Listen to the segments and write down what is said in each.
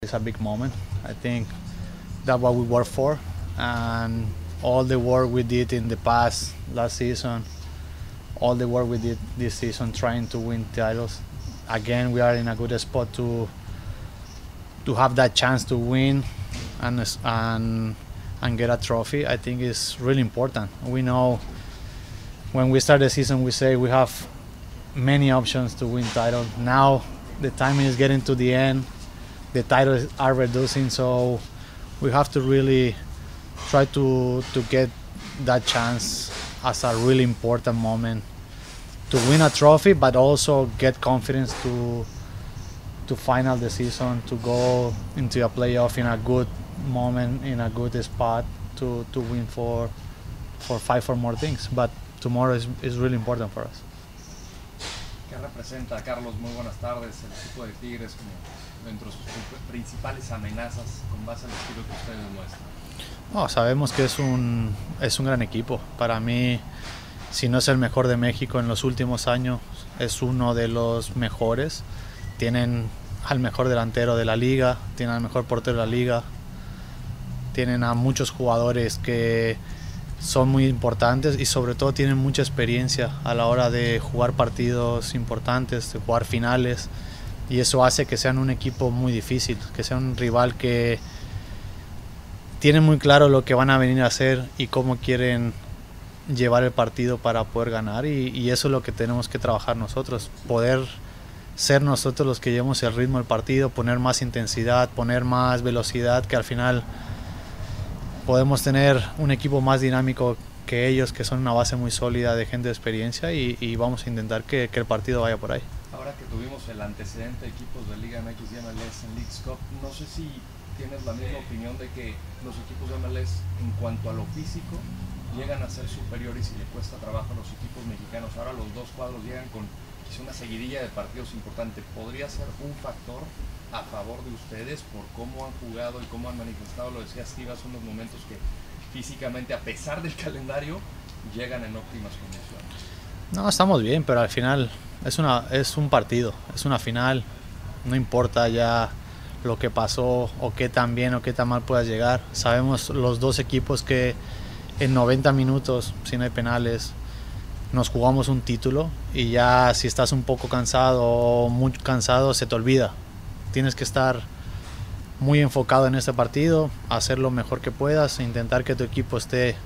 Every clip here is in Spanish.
It's a big moment. I think that's what we work for, and all the work we did in the past last season, all the work we did this season trying to win titles. Again, we are in a good spot to have that chance to win and get a trophy. I think is really important. We know when we start the season, we say we have many options to win title. Now the time is getting to the end. The titles are reducing, so we have to really try to get that chance as a really important moment to win a trophy, but also get confidence to final the season, to go into a playoff in a good moment, in a good spot to win for fight for more things. But tomorrow is really important for us. ¿Qué representa, Carlos? Muy buenas tardes. El equipo de Tigres como dentro de sus principales amenazas con base al estilo que ustedes muestran. No, sabemos que es un gran equipo. Para mí, si no es el mejor de México en los últimos años, es uno de los mejores. Tienen al mejor delantero de la liga, tienen al mejor portero de la liga, tienen a muchos jugadores que son muy importantes y sobre todo tienen mucha experiencia a la hora de jugar partidos importantes, de jugar finales, y eso hace que sean un equipo muy difícil, que sea un rival que tiene muy claro lo que van a venir a hacer y cómo quieren llevar el partido para poder ganar, y eso es lo que tenemos que trabajar nosotros, poder ser nosotros los que llevemos el ritmo del partido, poner más intensidad, poner más velocidad, que al final podemos tener un equipo más dinámico que ellos, que son una base muy sólida de gente de experiencia, y vamos a intentar que el partido vaya por ahí. Ahora que tuvimos el antecedente de equipos de Liga MX y MLS en Leagues Cup, no sé si tienes la misma opinión de que los equipos de MLS en cuanto a lo físico llegan a ser superiores y le cuesta trabajo a los equipos mexicanos. Ahora los dos cuadros llegan con quizá una seguidilla de partidos importante. ¿Podría ser un factor a favor de ustedes por cómo han jugado y cómo han manifestado, lo decía Steve hace unos momentos, que físicamente, a pesar del calendario, llegan en óptimas condiciones? No, estamos bien, pero al final es un partido, es una final, no importa ya lo que pasó o qué tan bien o qué tan mal puedas llegar. Sabemos los dos equipos que en 90 minutos, si no hay penales, nos jugamos un título, y ya si estás un poco cansado o muy cansado se te olvida. Tienes que estar muy enfocado en este partido, hacer lo mejor que puedas, intentar que tu equipo esté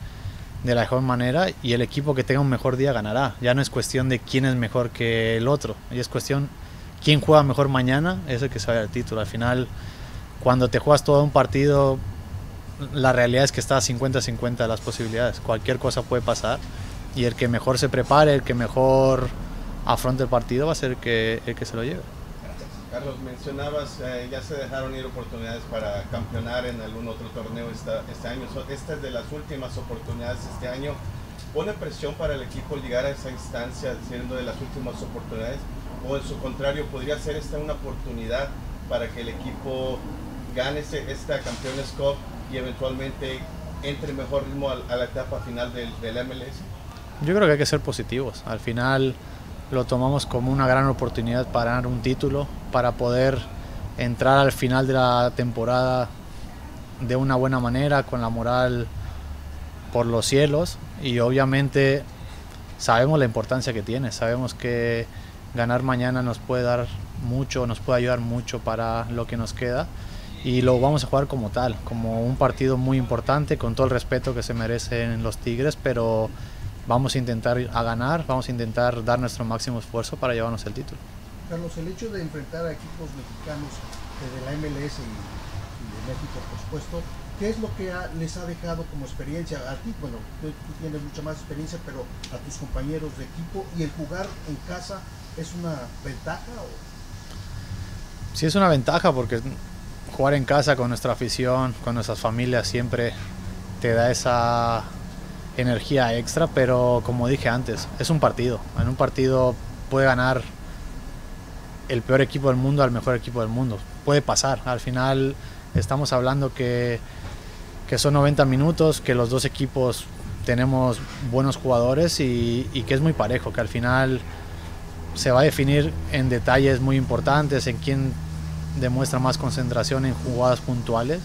de la mejor manera, y el equipo que tenga un mejor día ganará. Ya no es cuestión de quién es mejor que el otro, ya es cuestión quién juega mejor mañana, es el que se vaya al título. Al final, cuando te juegas todo un partido, la realidad es que está 50-50 las posibilidades, cualquier cosa puede pasar, y el que mejor se prepare, el que mejor afronte el partido va a ser el que se lo lleve. Carlos, mencionabas, ya se dejaron ir oportunidades para campeonar en algún otro torneo este año. Esta es de las últimas oportunidades este año. ¿Pone presión para el equipo llegar a esa instancia siendo de las últimas oportunidades? ¿O en su contrario, podría ser esta una oportunidad para que el equipo gane esta Campeones Cup y eventualmente entre en mejor ritmo a la etapa final del MLS? Yo creo que hay que ser positivos. Al final lo tomamos como una gran oportunidad para ganar un título, para poder entrar al final de la temporada de una buena manera, con la moral por los cielos, y obviamente sabemos la importancia que tiene, sabemos que ganar mañana nos puede dar mucho, nos puede ayudar mucho para lo que nos queda, y lo vamos a jugar como tal, como un partido muy importante, con todo el respeto que se merecen los Tigres, pero vamos a intentar ganar, vamos a intentar dar nuestro máximo esfuerzo para llevarnos el título. Carlos, el hecho de enfrentar a equipos mexicanos de la MLS y de México, por supuesto, ¿qué es lo que les ha dejado como experiencia a ti? Bueno, tú tienes mucha más experiencia, pero a tus compañeros de equipo, ¿y el jugar en casa es una ventaja? Sí, es una ventaja, porque jugar en casa con nuestra afición, con nuestras familias, siempre te da esa energía extra, pero como dije antes, es un partido. En un partido puede ganar el peor equipo del mundo al mejor equipo del mundo. Puede pasar. Al final estamos hablando que son 90 minutos, que los dos equipos tenemos buenos jugadores y que es muy parejo, que al final se va a definir en detalles muy importantes, en quién demuestra más concentración en jugadas puntuales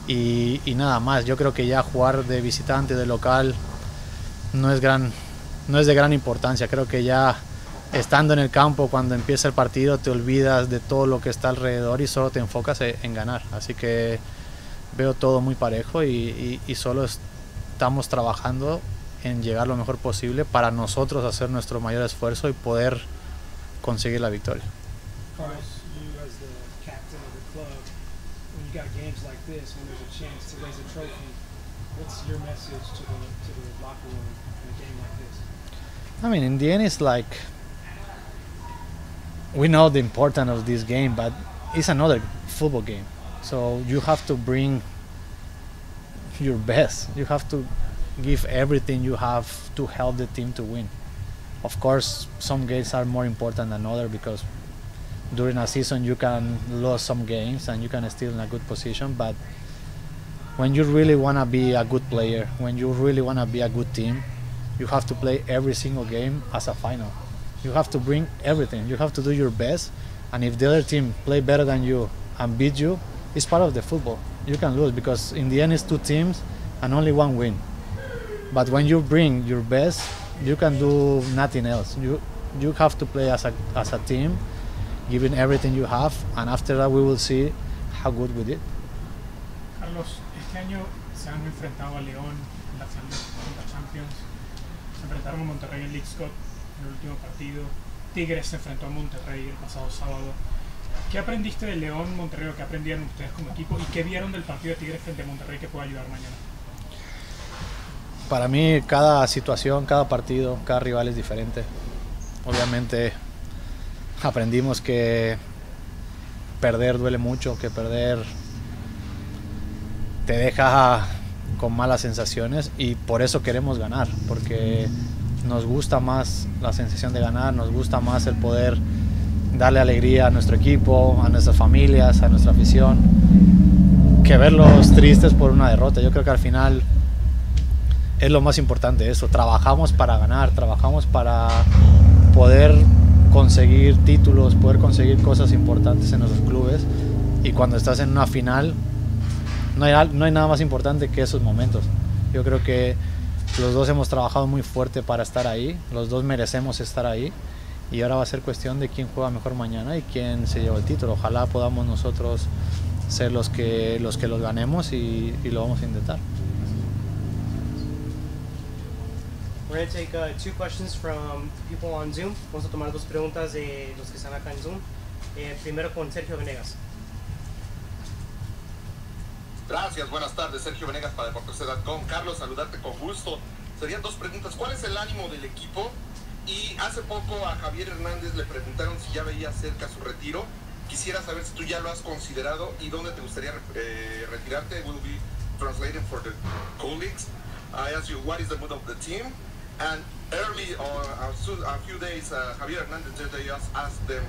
y nada más. Yo creo que ya jugar de visitante, de local, no es de gran importancia. Creo que ya estando en el campo, cuando empieza el partido, te olvidas de todo lo que está alrededor y solo te enfocas en ganar. Así que veo todo muy parejo y solo estamos trabajando en llegar lo mejor posible para nosotros hacer nuestro mayor esfuerzo y poder conseguir la victoria. Carlos, you as the captain of the club, when you got games like this, when there's a chance to raise a trophy, what's your message to the locker room in a game like this? I mean, in the end, it's like we know the importance of this game, but it's another football game. So you have to bring your best. You have to give everything you have to help the team to win. Of course, some games are more important than others because during a season you can lose some games and you can still in a good position, but when you really want to be a good player, when you really want to be a good team, you have to play every single game as a final. You have to bring everything. You have to do your best, and if the other team play better than you and beat you, it's part of the football. You can lose because in the end it's two teams and only one win. But when you bring your best, you can do nothing else. You have to play as a team, giving everything you have, and after that we will see how good we did. Carlos, este año se han enfrentado a León en la final de la Champions, se enfrentaron a Monterrey en Leagues Cup en el último partido, Tigres se enfrentó a Monterrey el pasado sábado. ¿Qué aprendiste de León, Monterrey, o qué aprendieron ustedes como equipo y qué vieron del partido de Tigres frente a Monterrey que pueda ayudar mañana? Para mí cada situación, cada partido, cada rival es diferente. Obviamente aprendimos que perder duele mucho, que perder te deja con malas sensaciones y por eso queremos ganar, porque nos gusta más la sensación de ganar, nos gusta más el poder darle alegría a nuestro equipo, a nuestras familias, a nuestra afición, que verlos tristes por una derrota. Yo creo que al final es lo más importante eso, trabajamos para ganar, trabajamos para poder conseguir títulos, poder conseguir cosas importantes en nuestros clubes, y cuando estás en una final no hay nada más importante que esos momentos. Yo creo que los dos hemos trabajado muy fuerte para estar ahí, los dos merecemos estar ahí y ahora va a ser cuestión de quién juega mejor mañana y quién se lleva el título. Ojalá podamos nosotros ser los que los ganemos y lo vamos a intentar. We're going to take 2 questions from people on Zoom. Vamos a tomar 2 preguntas de los que están acá en Zoom. Primero con Sergio Venegas. Gracias, buenas tardes. Sergio Venegas para Deportes.com. Carlos, saludarte con gusto. Serían 2 preguntas. ¿Cuál es el ánimo del equipo? Y hace poco a Javier Hernández le preguntaron si ya veía cerca su retiro. Quisiera saber si tú ya lo has considerado y dónde te gustaría retirarte. Will be translating for the colleagues. I asked you what is the mood of the team. And early or a few days, Javier Hernandez just asked them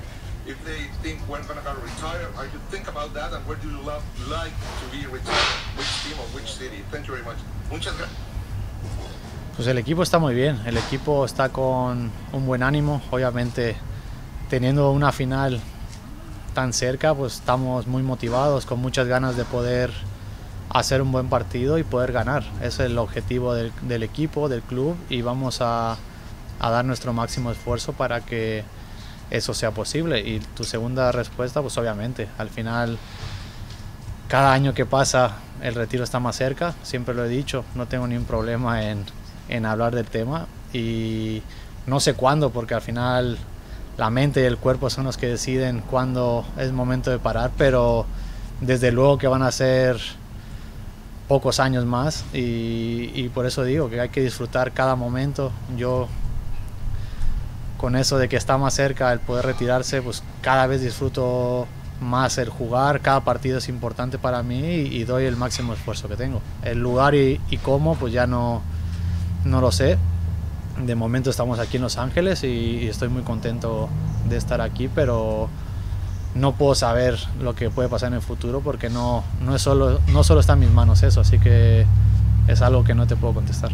if they think we're going to retire. Are you think about that? And where do you like to be retired? Which team or which city? Thank you very much. Muchas gracias. Pues el equipo está muy bien, el equipo está con un buen ánimo. Obviamente teniendo una final tan cerca, pues estamos muy motivados, con muchas ganas de poder hacer un buen partido y poder ganar. Ese es el objetivo del equipo, del club, y vamos a dar nuestro máximo esfuerzo para que eso sea posible. Y tu segunda respuesta, pues obviamente, al final cada año que pasa el retiro está más cerca, siempre lo he dicho, no tengo ningún problema en hablar del tema y no sé cuándo, porque al final la mente y el cuerpo son los que deciden cuándo es momento de parar, pero desde luego que van a ser pocos años más y por eso digo que hay que disfrutar cada momento. Yo con eso de que está más cerca el poder retirarse, pues cada vez disfruto más el jugar, cada partido es importante para mí y doy el máximo esfuerzo que tengo. El lugar y cómo, pues ya no lo sé. De momento estamos aquí en Los Ángeles y estoy muy contento de estar aquí, pero no puedo saber lo que puede pasar en el futuro porque no solo está en mis manos eso, así que es algo que no te puedo contestar.